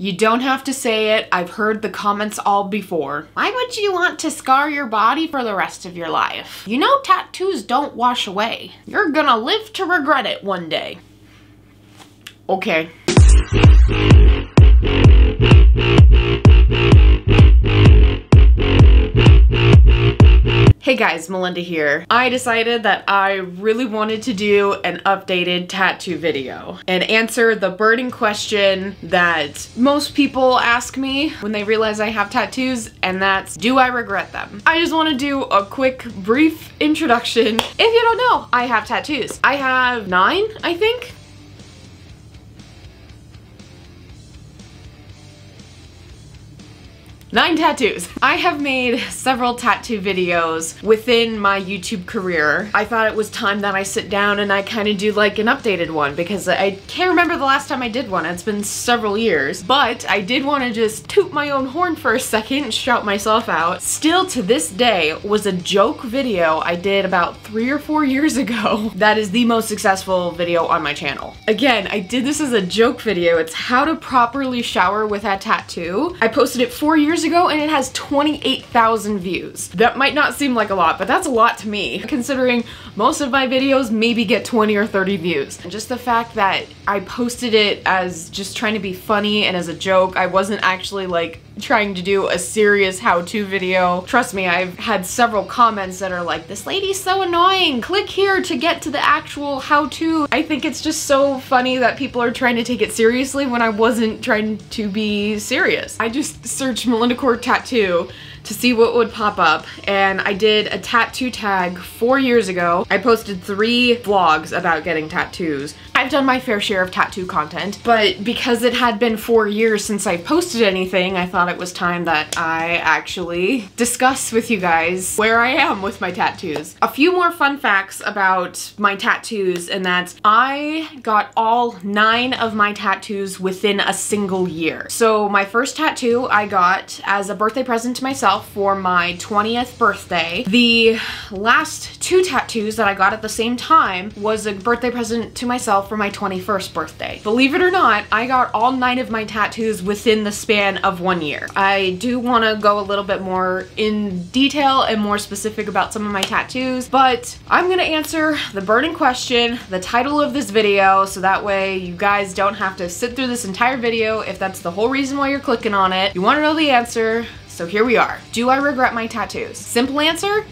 You don't have to say it. I've heard the comments all before. Why would you want to scar your body for the rest of your life? You know tattoos don't wash away. You're gonna live to regret it one day. Okay. Hey guys, Melinda here. I decided that I really wanted to do an updated tattoo video and answer the burning question that most people ask me when they realize I have tattoos, and that's, do I regret them? I just want to do a quick, brief introduction. If you don't know, I have tattoos. I have 9, I think. 9 tattoos. I have made several tattoo videos within my YouTube career. I thought it was time that I sit down and I kind of do like an updated one, because I can't remember the last time I did one. It's been several years, but I did want to just toot my own horn for a second and shout myself out. Still to this day was a joke video I did about 3 or 4 years ago. That is the most successful video on my channel. Again, I did this as a joke video. It's how to properly shower with a tattoo. I posted it 4 years ago and it has 28,000 views. That might not seem like a lot, but that's a lot to me, considering most of my videos maybe get 20 or 30 views. And just the fact that I posted it as just trying to be funny and as a joke, I wasn't actually like trying to do a serious how-to video. Trust me, I've had several comments that are like, this lady's so annoying, click here to get to the actual how-to. I think it's just so funny that people are trying to take it seriously when I wasn't trying to be serious. I just searched Melinda Court tattoo to see what would pop up, and I did a tattoo tag 4 years ago. I posted 3 vlogs about getting tattoos. I've done my fair share of tattoo content, but because it had been 4 years since I posted anything, I thought it was time that I actually discuss with you guys where I am with my tattoos. A few more fun facts about my tattoos, and that's I got all 9 of my tattoos within a single year. So my first tattoo I got as a birthday present to myself for my 20th birthday. The last 2 tattoos that I got at the same time was a birthday present to myself for my 21st birthday. Believe it or not, I got all 9 of my tattoos within the span of 1 year. I do want to go a little bit more in detail and more specific about some of my tattoos, but I'm gonna answer the burning question, the title of this video, so that way you guys don't have to sit through this entire video if that's the whole reason why you're clicking on it. You want to know the answer, so here we are. Do I regret my tattoos? Simple answer,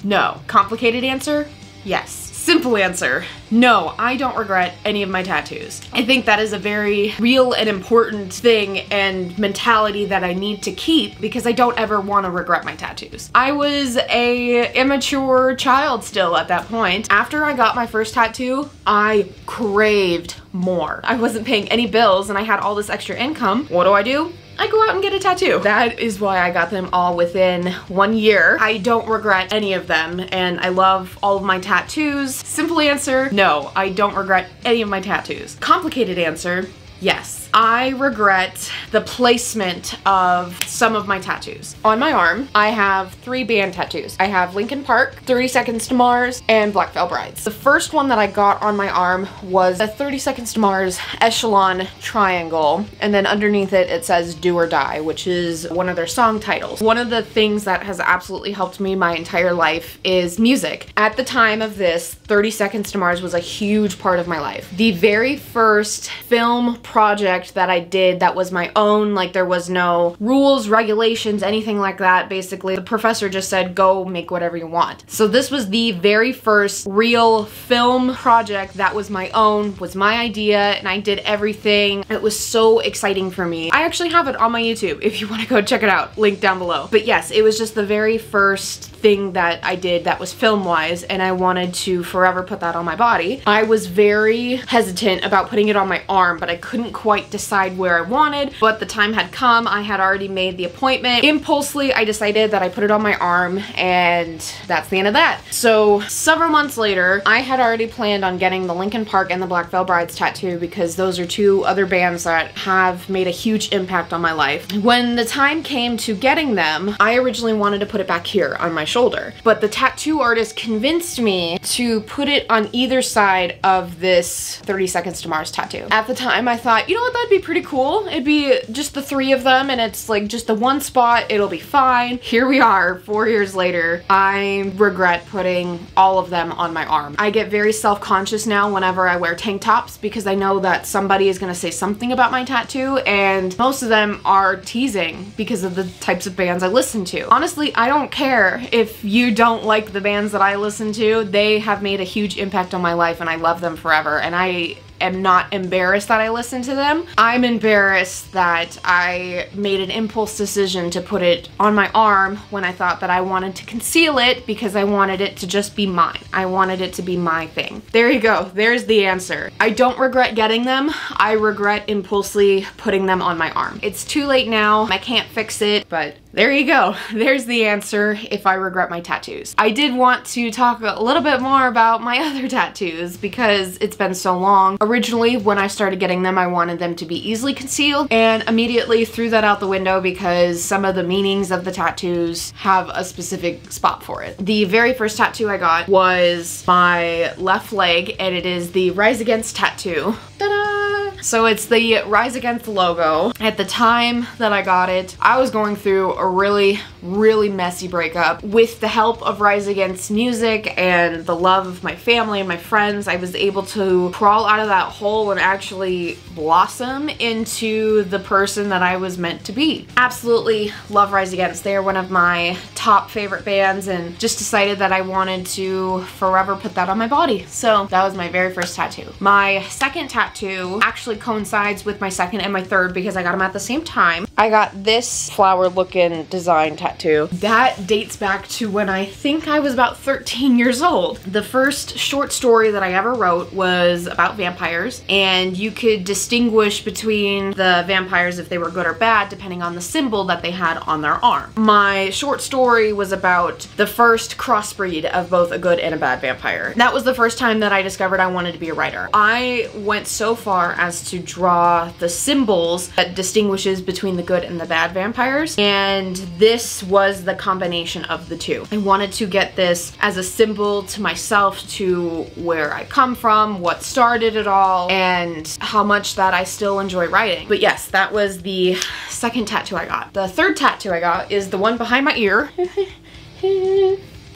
no. Complicated answer, yes. Simple answer, no, I don't regret any of my tattoos. I think that is a very real and important thing and mentality that I need to keep, because I don't ever want to regret my tattoos. I was a immature child still at that point. After I got my first tattoo, I craved more. I wasn't paying any bills and I had all this extra income. What do? I go out and get a tattoo. That is why I got them all within 1 year. I don't regret any of them, and I love all of my tattoos. Simple answer, no, I don't regret any of my tattoos. Complicated answer, yes. I regret the placement of some of my tattoos. On my arm, I have 3 band tattoos. I have Linkin Park, 30 Seconds to Mars, and Black Veil Brides. The first one that I got on my arm was a 30 Seconds to Mars echelon triangle, and then underneath it, it says Do or Die, which is one of their song titles. One of the things that has absolutely helped me my entire life is music. At the time of this, 30 Seconds to Mars was a huge part of my life. The very first film project that I did that was my own, like there was no rules, regulations, anything like that. Basically, the professor just said, go make whatever you want. So this was the very first real film project that was my own, was my idea, and I did everything. It was so exciting for me. I actually have it on my YouTube if you want to go check it out, link down below. But yes, it was just the very first thing that I did that was film-wise, and I wanted to forever put that on my body. I was very hesitant about putting it on my arm, but I couldn't quite decide where I wanted, but the time had come. I had already made the appointment. Impulsively, I decided that I put it on my arm, and that's the end of that. So several months later, I had already planned on getting the Linkin Park and the Black Veil Brides tattoo, because those are 2 other bands that have made a huge impact on my life. When the time came to getting them, I originally wanted to put it back here on my shoulder, but the tattoo artist convinced me to put it on either side of this 30 Seconds to Mars tattoo. At the time, I thought, you know what, that'd be pretty cool. It'd be just the 3 of them and it's like just the one spot, it'll be fine. Here we are, 4 years later. I regret putting all of them on my arm. I get very self-conscious now whenever I wear tank tops because I know that somebody is gonna say something about my tattoo, and most of them are teasing because of the types of bands I listen to. Honestly, I don't care if you don't like the bands that I listen to. They have made a huge impact on my life and I love them forever, and I am not embarrassed that I listen to them. I'm embarrassed that I made an impulse decision to put it on my arm when I thought that I wanted to conceal it because I wanted it to just be mine. I wanted it to be my thing. There you go. There's the answer. I don't regret getting them. I regret impulsively putting them on my arm. It's too late now. I can't fix it, but there you go. There's the answer if I regret my tattoos. I did want to talk a little bit more about my other tattoos because it's been so long. Originally, when I started getting them, I wanted them to be easily concealed and immediately threw that out the window because some of the meanings of the tattoos have a specific spot for it. The very first tattoo I got was my left leg, and it is the Rise Against tattoo. Ta-da! So it's the Rise Against logo. At the time that I got it, I was going through a really messy breakup. With the help of Rise Against music and the love of my family and my friends, I was able to crawl out of that hole and actually blossom into the person that I was meant to be. Absolutely love Rise Against. They are one of my top favorite bands, and just decided that I wanted to forever put that on my body. So that was my very first tattoo. My second tattoo actually coincides with my second and my third because I got them at the same time. I got this flower looking design tattoo. That dates back to when I think I was about 13 years old. The first short story that I ever wrote was about vampires, and you could distinguish between the vampires if they were good or bad depending on the symbol that they had on their arm. My short story was about the first crossbreed of both a good and a bad vampire. That was the first time that I discovered I wanted to be a writer. I went so far as to draw the symbols that distinguishes between the good and the bad vampires, and this was the combination of the two. I wanted to get this as a symbol to myself, to where I come from, what started it all, and how much that I still enjoy writing. But yes, that was the second tattoo I got. The third tattoo I got is the one behind my ear.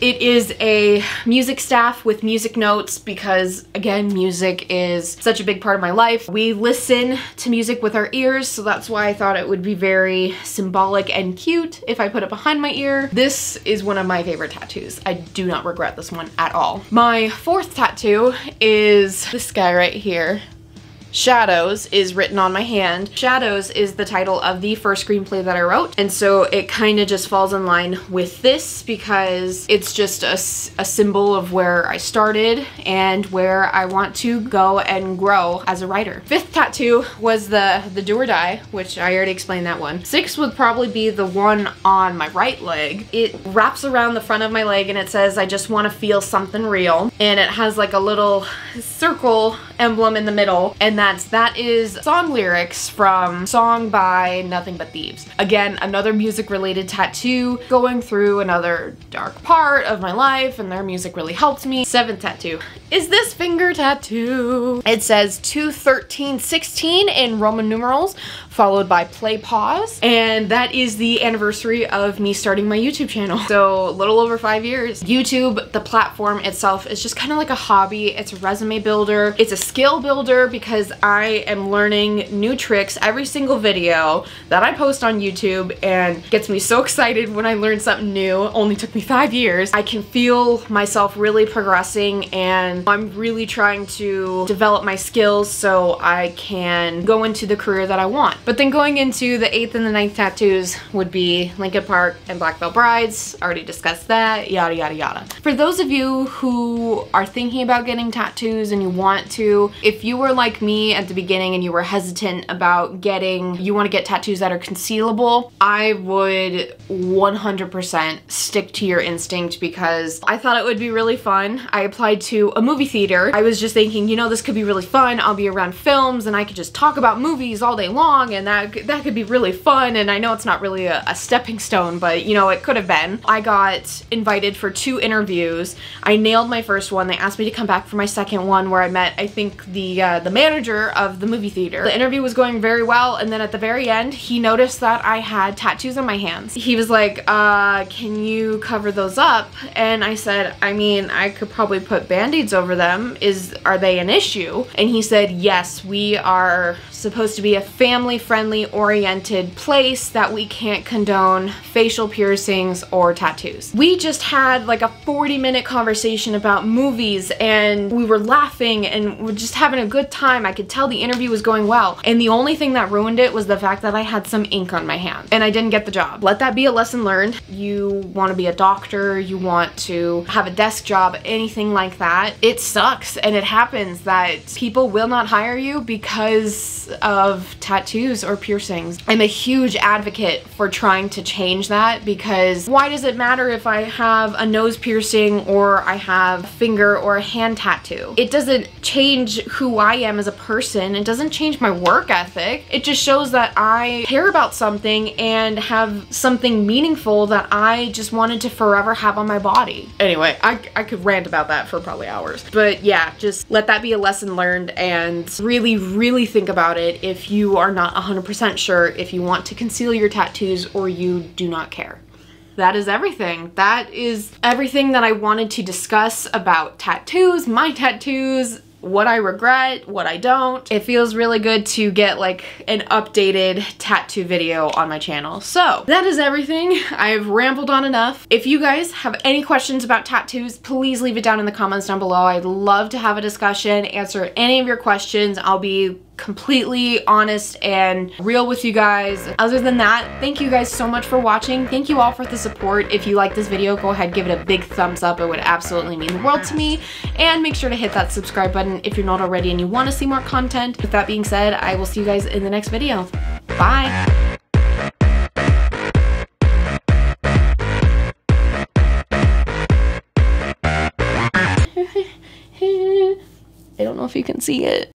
It is a music staff with music notes because, again, music is such a big part of my life. We listen to music with our ears, so that's why I thought it would be very symbolic and cute if I put it behind my ear. This is one of my favorite tattoos. I do not regret this one at all. My fourth tattoo is this guy right here. Shadows is written on my hand. Shadows is the title of the first screenplay that I wrote, and so it kind of just falls in line with this because it's just a symbol of where I started and where I want to go and grow as a writer. Fifth tattoo was the do or die, which I already explained that one. Sixth would probably be the one on my right leg. It wraps around the front of my leg and it says, "I just want to feel something real," and it has like a little circle emblem in the middle, and that is song lyrics from Song by Nothing But Thieves. Again, another music related tattoo, going through another dark part of my life, and their music really helped me. Seventh tattoo is this finger tattoo. It says 2/13/16 in Roman numerals, followed by play pause, and that is the anniversary of me starting my YouTube channel. So a little over 5 years. YouTube, the platform itself, is just kind of like a hobby. It's a resume builder. It's a skill builder because I am learning new tricks every single video that I post on YouTube, and gets me so excited when I learn something new. Only took me 5 years. I can feel myself really progressing, and I'm really trying to develop my skills so I can go into the career that I want. But then going into the 8th and the 9th tattoos would be Linkin Park and Black Veil Brides. Already discussed that, yada yada yada. For those of you who are thinking about getting tattoos and you want to, if you were like me at the beginning and you were hesitant about you want to get tattoos that are concealable, I would 100% stick to your instinct because I thought it would be really fun. I applied to a movie theater. I was just thinking, you know, this could be really fun. I'll be around films and I could just talk about movies all day long and that could be really fun, and I know it's not really a stepping stone, but you know, it could have been. I got invited for 2 interviews. I nailed my first one. They asked me to come back for my second one, where I met, I think, the manager of the movie theater. The interview was going very well, and then at the very end, he noticed that I had tattoos on my hands. He was like, can you cover those up? And I said, I mean, I could probably put band-aids over them. Are they an issue? And he said, yes, we are supposed to be a family-friendly oriented place that we can't condone facial piercings or tattoos. We just had like a 40-minute conversation about movies, and we were laughing and we're just having a good time. I could tell the interview was going well, and the only thing that ruined it was the fact that I had some ink on my hand and I didn't get the job. Let that be a lesson learned. You want to be a doctor, you want to have a desk job, anything like that. It sucks, and it happens that people will not hire you because of tattoos or piercings. I'm a huge advocate for trying to change that, because why does it matter if I have a nose piercing or I have a finger or a hand tattoo? It doesn't change who I am as a person. It doesn't change my work ethic. It just shows that I care about something and have something meaningful that I just wanted to forever have on my body. Anyway, I could rant about that for probably hours. But yeah, just let that be a lesson learned, and really, really think about it if you are not 100% sure if you want to conceal your tattoos or you do not care. That is everything. That is everything that I wanted to discuss about tattoos, my tattoos, what I regret, what I don't. It feels really good to get like an updated tattoo video on my channel. So that is everything. I've rambled on enough. If you guys have any questions about tattoos, please leave it down in the comments down below. I'd love to have a discussion, answer any of your questions. I'll be completely honest and real with you guys. Other than that, thank you guys so much for watching. Thank you all for the support. If you like this video, go ahead, give it a big thumbs up. It would absolutely mean the world to me. And make sure to hit that subscribe button if you're not already and you want to see more content. With that being said, I will see you guys in the next video. Bye! I don't know if you can see it.